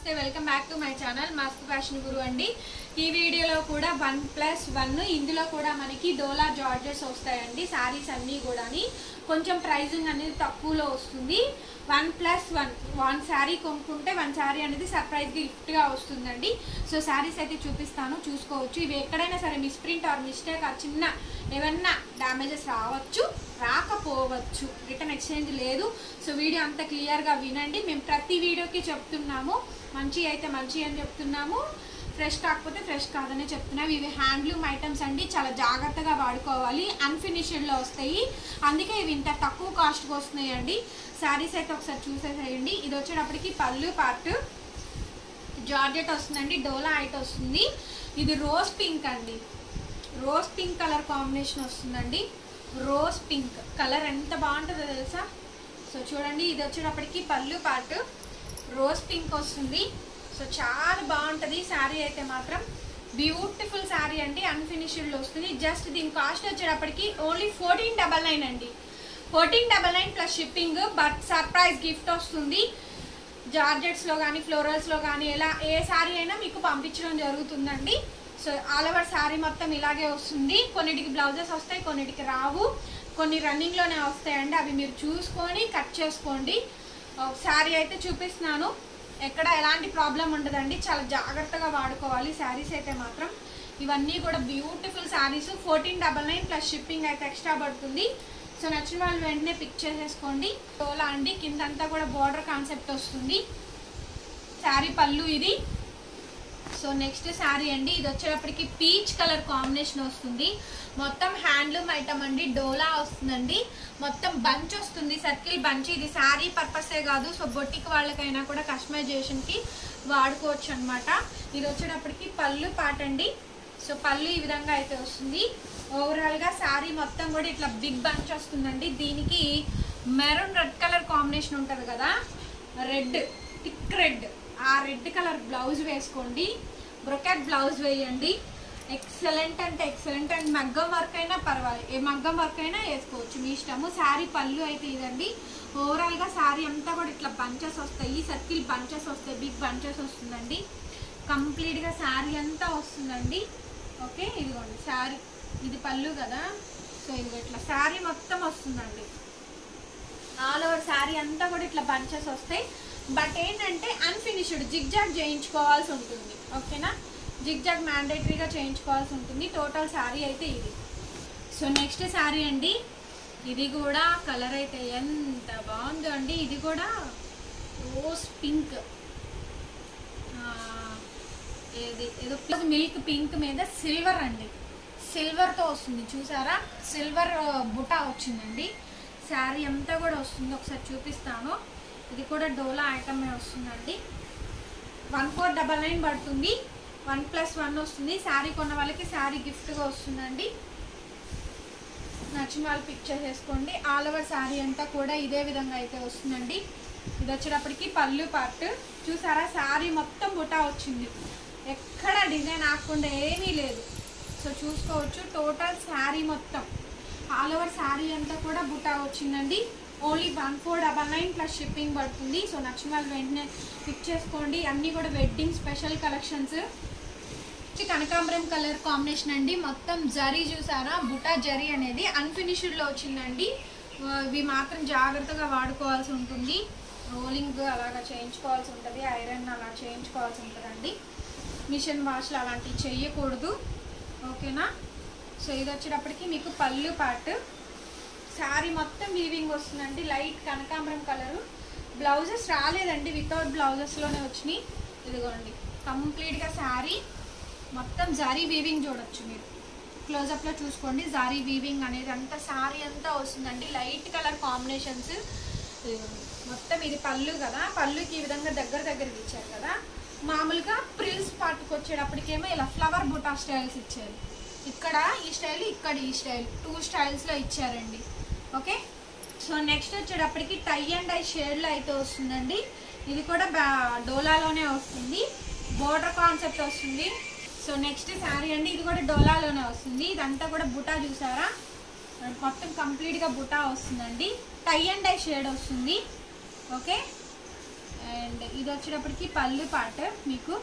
నమస్తే welcome back to my channel మస్త్ fashion గురు అండి। ఈ వీడియోలో కూడా 1+1 ఇందులో కూడా మనకి డోలా జార్జెస్ వస్తాయండి। సారీస్ అన్నీ కూడాని కొంచెం ప్రైసింగ్ అనేది తక్కువలో వస్తుంది। 1+1 సారీ కొనుక్కుంటే 1 సారీ అనేది సర్ప్రైజ్ గిఫ్ట్ గా వస్తుందండి। సో సారీస్ అయితే చూపిస్తాను, చూసుకోవచ్చు। ఇవి ఎక్కడైనా సరే మిస్ ప్రింట్ ఆర్ మిస్టేక్ ఆ చిన్న ఏమన్నా డ్యామేజెస్ రావచ్చు, రాకపోవచ్చు, రిటర్న్ ఎక్స్చేంజ్ లేదు। సో వీడియో అంత క్లియర్ గా వినండి। మేము ప్రతి వీడియోకి చెప్తున్నాము, మంచి అయితే మంచి అని చెప్తున్నాము, ఫ్రెష్ కాకపోతే ఫ్రెష్ కాదనే చెప్తున్నాము। ఇవి హ్యాండ్లూమ్ ఐటమ్స్ అండి, చాలా జాగ్రత్తగా వాడుకోవాలి, అన్ఫినిష్డ్ లో వస్తాయి, అందుకే ఇవి ఇంత తక్కువ కాస్ట్ కి వస్తున్నాయండి। శారీస్ అయితే ఒకసారి చూసేసేయండి। ఇది వచ్చేటప్పటికి పళ్ళు పార్ట్ జార్జెట్ వస్తుందండి, డోలా ఐట్ వస్తుంది। ఇది రోజ్ పింక్ అండి, రోజ్ పింక్ కలర్ కాంబినేషన్ వస్తుందండి। రోజ్ పింక్ కలర్ ఎంత బాగుంటుందో తెలుసా। సో చూడండి, ఇది వచ్చేటప్పటికి పళ్ళు పార్ట్ రోజ్ పింక్ వస్తుంది। సో చాలా బాగుంటుంది శారీ అయితే మాత్రం, బ్యూటిఫుల్ శారీ అండి, అన్ఫినిష్డ్ లో వస్తుంది। జస్ట్ దీని కాస్ట్ వచ్చేటప్పటికి ఓన్లీ 1499 అండి, 1499 plus shipping, but surprise gift వస్తుంది। జార్జెట్స్ లో కానీ ఫ్లోరల్స్ లో కానీ ఎలా ఏ శారీ అయినా మీకు పంపించడం జరుగుతుందండి। సో ఆల్ ఓవర్ శారీ మొత్తం ఇలాగే వస్తుంది। కొన్నిటికి బ్లౌజెస్ వస్తాయి, కొన్నిటికి రావు, కొన్ని రన్నింగ్ లోనే వస్తాయండి, అవి మీరు చూసుకొని కట్ చేసుకోండి। శారీ అయితే చూపిస్తున్నాను, ఎక్కడ ఎలాంటి ప్రాబ్లం ఉండదండి, చాలా జాగ్రత్తగా వాడుకోవాలి శారీస్ అయితే మాత్రం। ఇవన్నీ కూడా బ్యూటిఫుల్ శారీస్, 1499 ప్లస్ షిప్పింగ్ అయితే ఎక్స్ట్రా పడుతుంది। సో నచ్చిన వాళ్ళు వెంటనే పిక్ చేసేసుకోండి। డోలా అండి, కిందంతా కూడా బార్డర్ కాన్సెప్ట్ వస్తుంది, శారీ పళ్ళు ఇది। సో నెక్స్ట్ శారీ అండి, ఇది వచ్చేటప్పటికి పీచ్ కలర్ కాంబినేషన్ వస్తుంది, మొత్తం హ్యాండ్లూమ్ ఐటమ్ అండి, డోలా వస్తుందండి, మొత్తం బంచ్ వస్తుంది, సర్కిల్ బంచ్। ఇది శారీ పర్పసే కాదు, సో బొట్టికి వాళ్ళకైనా కూడా కస్టమైజేషన్ కి వాడుకోవచ్చు అనమాట। ఇది వచ్చేటప్పటికి పళ్ళు పాట అండి। సో పళ్ళు ఈ విధంగా అయితే వస్తుంది। ఓవరాల్ గా శారీ మొత్తం కూడా ఇట్లా బిగ్ బంచ్ వస్తుందండి। దీనికి మెరూన్ రెడ్ కలర్ కాంబినేషన్ ఉంటది కదా, రెడ్, థిక్ రెడ్, ఆ రెడ్ కలర్ బ్లౌజ్ వేసుకోండి, బ్రొకెట్ బ్లౌజ్ వేయండి, ఎక్సలెంట్ అంటే ఎక్సలెంట్। అండ్ మగ్గం వర్క్ అయినా పర్వాలేదు, ఏ మగ్గం వర్క్ అయినా వేసుకోవచ్చు, మీ ఇష్టము। శారీ పళ్ళు అయితే ఇదండి। ఓవరాల్ గా శారీ అంతా కూడా ఇట్లా బంచెస్ వస్తాయి, సర్కిల్ బంచెస్ వస్తాయి, బిగ్ బంచెస్ వస్తుందండి, కంప్లీట్ గా శారీ అంతా వస్తుందండి। ఓకే, ఇదిగోండి శారీ, ఇది పళ్ళు కదా, సో ఇది ఇట్లా శారీ మొత్తం వస్తుందండి, ఆల్ ఓవర్ శారీ అంతా కూడా ఇట్లా బంచెస్ వస్తాయి। బట్ ఏంటంటే అన్ఫినిష్డ్, జిగ్ జాగ్ చేయించుకోవాల్సి ఉంటుంది, ఓకేనా, జిగ్ జాగ్ మ్యాండేటరీగా చేయించుకోవాల్సి ఉంటుంది। టోటల్ శారీ అయితే ఇది। సో నెక్స్ట్ శారీ అండి, ఇది కూడా కలర్ అయితే ఎంత బాగుందో అండి, ఇది కూడా రోజ్ పింక్, ఏదో మిల్క్ పింక్ మీద సిల్వర్ అండి, సిల్వర్తో వస్తుంది చూసారా, సిల్వర్ బుటా వచ్చిందండి, శారీ అంతా కూడా వస్తుంది, ఒకసారి చూపిస్తాను। ఇది కూడా డోలా ఐటమే వస్తుందండి, 1499 పడుతుంది, 1+1 వస్తుంది। శారీ కొన్న వాళ్ళకి శారీ గిఫ్ట్గా వస్తుందండి, నచ్చిన వాళ్ళు పిక్ చేసేసుకోండి। ఆల్ ఓవర్ శారీ అంతా కూడా ఇదే విధంగా అయితే వస్తుందండి। ఇది వచ్చేటప్పటికి పళ్ళు పార్ట్ చూసారా, శారీ మొత్తం బుటా వచ్చింది, ఎక్కడ డిజైన్ ఆకుండా ఏమీ లేదు, సో చూసుకోవచ్చు। టోటల్ శారీ మొత్తం ఆల్ ఓవర్ శారీ అంతా కూడా బుటా వచ్చిందండి, ఓన్లీ 1499 ప్లస్ షిప్పింగ్ పడుతుంది। సో నచ్చిన వాళ్ళు వెంటనే పిక్ చేసుకోండి। అన్నీ కూడా వెడ్డింగ్ స్పెషల్ కలెక్షన్స్, కనకాంబరం కలర్ కాంబినేషన్ అండి, మొత్తం జరీ చూసారా, బుటా జరీ అనేది అన్ఫినిష్డ్ లో వచ్చిందండి, ఇవి మాత్రం జాగ్రత్తగా వాడుకోవాల్సి ఉంటుంది, రోలింగ్ అలాగా చేయించుకోవాల్సి ఉంటుంది, ఐరన్ అలా చేయించుకోవాల్సి ఉంటుందండి, మిషన్ వాష్లు అలాంటివి చేయకూడదు, ఓకేనా। సో ఇది వచ్చేటప్పటికి మీకు పళ్ళు పార్ట్, శారీ మొత్తం వీవింగ్ వస్తుందండి, లైట్ కనకాంబరం కలరు, బ్లౌజెస్ రాలేదండి, వితౌట్ బ్లౌజెస్లోనే వచ్చినాయి, ఇదిగోండి కంప్లీట్గా శారీ మొత్తం జారీ వీవింగ్ చూడొచ్చు మీరు, క్లోజప్లో చూసుకోండి, జారీ వీవింగ్ అనేది అంతా శారీ అంతా వస్తుందండి, లైట్ కలర్ కాంబినేషన్స్, మొత్తం ఇది పళ్ళు కదా, పళ్ళుకి ఈ విధంగా దగ్గరికి ఇచ్చారు కదా, మామూలుగా ప్రిల్స్ పార్ట్కి వచ్చేటప్పటికేమో ఇలా ఫ్లవర్ బుటా స్టైల్స్ ఇచ్చారు, ఇక్కడ ఈ స్టైల్, ఇక్కడ ఈ స్టైల్, 2 స్టైల్స్లో ఇచ్చారండి, ఓకే। సో నెక్స్ట్ వచ్చేటప్పటికి టై అండ్ డై షేడ్లో అయితే వస్తుందండి, ఇది కూడా డోలాలోనే వస్తుంది, బోర్డర్ కాన్సెప్ట్ వస్తుంది। సో నెక్స్ట్ శారీ అండి, ఇది కూడా డోలాలోనే వస్తుంది, ఇదంతా కూడా బుటా చూసారా, మొత్తం కంప్లీట్గా బుటా వస్తుందండి, టై అండ్ డై షేడ్ వస్తుంది, ఓకే। అండ్ ఇది వచ్చేటప్పటికి పళ్ళు పాట, మీకు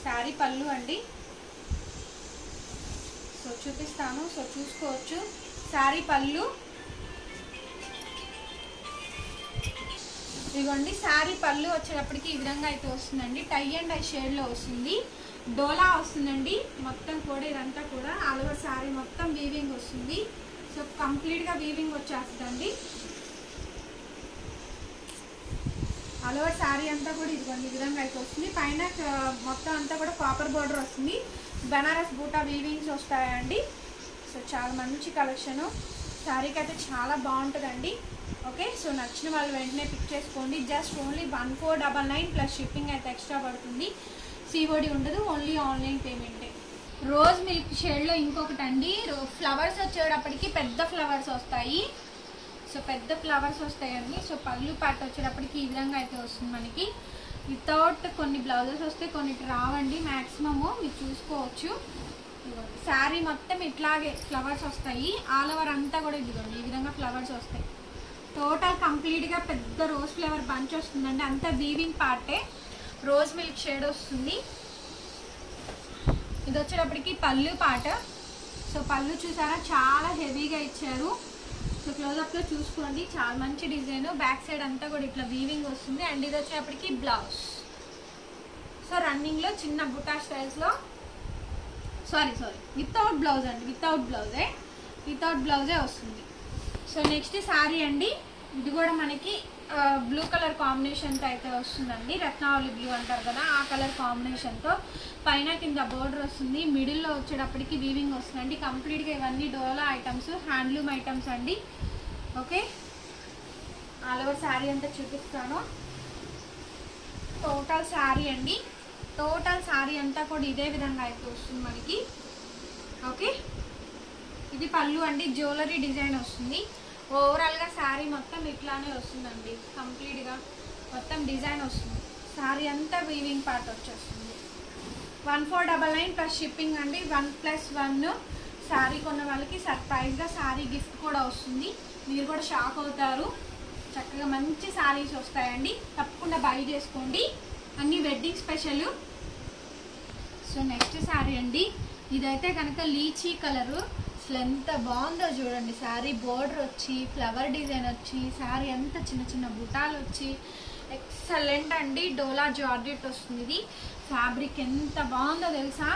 శారీ పళ్ళు అండి. సో చూపిస్తాను, సో చూసుకోవచ్చు. శారీ పళ్ళు ఇదిగోండి. శారీ పళ్ళు వచ్చేటప్పటికి ఈ విధంగా అయితే వస్తుందండి. టై అండ్ డై షేడ్లో వస్తుంది. డోలా వస్తుందండి మొత్తం కూడా. ఇదంతా కూడా ఆల్ ఓవర్ శారీ మొత్తం వీవింగ్ వస్తుంది. సో కంప్లీట్గా వీవింగ్ వచ్చేస్తుందండి. ఆల్ ఓవర్ శారీ అంతా కూడా ఇదిగోండి ఈ విధంగా అయితే వస్తుంది. పైన మొత్తం అంతా కూడా కాపర్ బార్డర్ వస్తుంది. బనారస్ బూటా వీవింగ్స్ వస్తాయండి. సో చాలా మంచి కలెక్షను. శారీకి అయితే చాలా బాగుంటుందండి. ఓకే, సో నచ్చిన వాళ్ళు వెంటనే పిక్ చేసుకోండి. జస్ట్ ఓన్లీ 1499 ప్లస్ షిప్పింగ్ అయితే ఎక్స్ట్రా పడుతుంది. సిఓడి ఉండదు, ఓన్లీ ఆన్లైన్ పేమెంటే. రోజ్ మిల్క్ షేడ్లో ఇంకొకటి అండి. ఫ్లవర్స్ వచ్చేటప్పటికి పెద్ద ఫ్లవర్స్ వస్తాయి. సో పెద్ద ఫ్లవర్స్ వస్తాయండి. సో పళ్ళు పాట వచ్చేటప్పటికి ఈ విధంగా అయితే వస్తుంది మనకి. వితౌట్ కొన్ని బ్లౌజెస్ వస్తే కొన్నిటి రావండి మ్యాక్సిమము, మీరు చూసుకోవచ్చు. శారీ మొత్తం ఇట్లాగే ఫ్లవర్స్ వస్తాయి. ఆల్ ఓవర్ అంతా కూడా ఇదిగోండి ఈ విధంగా ఫ్లవర్స్ వస్తాయి. టోటల్ కంప్లీట్గా పెద్ద రోజ్ ఫ్లవర్ బంచ్ వస్తుందండి. అంతా వీవింగ్ పార్టే. రోజ్ మిల్క్ షేడ్ వస్తుంది. ఇది వచ్చేటప్పటికి పళ్ళు పాట. సో పళ్ళు చూసారా చాలా హెవీగా ఇచ్చారు. సో క్లోజప్లో చూసుకోండి, చాలా మంచి డిజైన్. బ్యాక్ సైడ్ అంతా కూడా ఇట్లా వీవింగ్ వస్తుంది. అండ్ ఇది వచ్చేటప్పటికి బ్లౌజ్. సో రన్నింగ్లో చిన్న బుటా స్టైల్స్లో, సారీ వితౌట్ బ్లౌజ్ అండి, వితౌట్ బ్లౌజే వస్తుంది. సో నెక్స్ట్ శారీ అండి. ఇది కూడా మనకి బ్లూ కలర్ కాంబినేషన్తో అయితే వస్తుందండి. రత్నావళి బ్లూ అంటారు కదా, ఆ కలర్ కాంబినేషన్తో పైన కింద బోర్డర్ వస్తుంది. మిడిల్లో వచ్చేటప్పటికి వీవింగ్ వస్తుందండి. కంప్లీట్గా ఇవన్నీ డోలా ఐటమ్స్, హ్యాండ్లూమ్ ఐటమ్స్ అండి. ఓకే, ఆల్ ఓవర్ శారీ అంతా చూపిస్తాను. టోటల్ శారీ అండి, టోటల్ శారీ అంతా కూడా ఇదే విధంగా అయితే వస్తుంది మనకి. ఓకే, ఇది పళ్ళు అండి. జ్యువెలరీ డిజైన్ వస్తుంది. ఓవరాల్గా శారీ మొత్తం ఇట్లానే వస్తుందండి. కంప్లీట్గా మొత్తం డిజైన్ వస్తుంది. శారీ అంతా వీవింగ్ పార్ట్ వచ్చేస్తుంది. 1499 ప్లస్ షిప్పింగ్ అండి. 1+1 శారీ కొన్న వాళ్ళకి సర్ప్రైజ్గా శారీ గిఫ్ట్ కూడా వస్తుంది. మీరు కూడా షాక్ అవుతారు. చక్కగా మంచి శారీస్ వస్తాయండి. తప్పకుండా బై చేసుకోండి, అన్ని wedding special. So next sari అండి. ఇదైతే కనుక లీచీ కలరు. అసలు ఎంత బాగుందో చూడండి. శారీ బోర్డర్ వచ్చి ఫ్లవర్ డిజైన్ వచ్చి శారీ అంతా చిన్న చిన్న బుటాలు వచ్చి ఎక్సలెంట్ అండి. డోలా జార్జెట్ వస్తుంది. ఇది ఫ్యాబ్రిక్ ఎంత బాగుందో తెలుసా.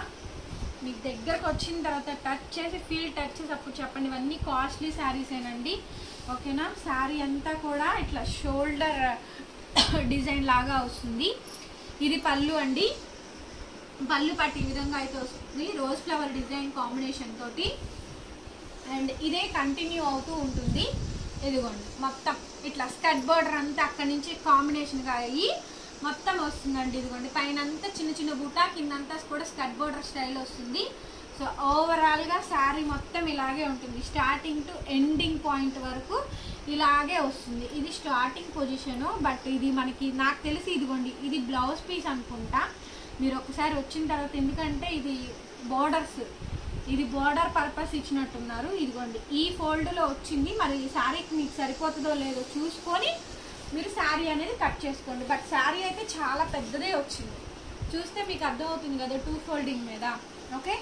మీకు దగ్గరకు వచ్చిన తర్వాత టచ్ చేసి టచ్ చేసి అప్పుడు చెప్పండి. ఇవన్నీ కాస్ట్లీ శారీసేనండి. ఓకేనా. శారీ అంతా కూడా ఇట్లా షోల్డర్ డిజైన్ లాగా వస్తుంది. ఇది పళ్ళు అండి. పళ్ళు పట్టి ఈ విధంగా అయితే వస్తుంది. రోజ్ ఫ్లవర్ డిజైన్ కాంబినేషన్ తోటి. అండ్ ఇదే కంటిన్యూ అవుతూ ఉంటుంది. ఇదిగోండి మొత్తం ఇట్లా స్కర్ట్ బోర్డర్ అంతా అక్కడి నుంచి కాంబినేషన్గా అయ్యి మొత్తం వస్తుందండి. ఇదిగోండి పైన అంతా చిన్న చిన్న బుటా, కిందంతా కూడా స్కర్ట్ బోర్డర్ స్టైల్ వస్తుంది. సో ఓవరాల్గా శారీ మొత్తం ఇలాగే ఉంటుంది. స్టార్టింగ్ టు ఎండింగ్ పాయింట్ వరకు ఇలాగే వస్తుంది. ఇది స్టార్టింగ్ పొజిషను. బట్ ఇది మనకి నాకు తెలిసి ఇదిగోండి ఇది బ్లౌజ్ పీస్ అనుకుంటా. మీరు ఒకసారి వచ్చిన తర్వాత, ఎందుకంటే ఇది బోర్డర్స్, ఇది బోర్డర్ పర్పస్ ఇచ్చినట్టున్నారు. ఇదిగోండి ఈ ఫోల్డ్లో వచ్చింది. మరి ఈ శారీకి మీకు సరిపోతుందో లేదో చూసుకొని మీరు శారీ అనేది కట్ చేసుకోండి. బట్ శారీ అయితే చాలా పెద్దదే వచ్చింది. చూస్తే మీకు అర్థమవుతుంది కదా 2 ఫోల్డింగ్ మీద. ఓకే.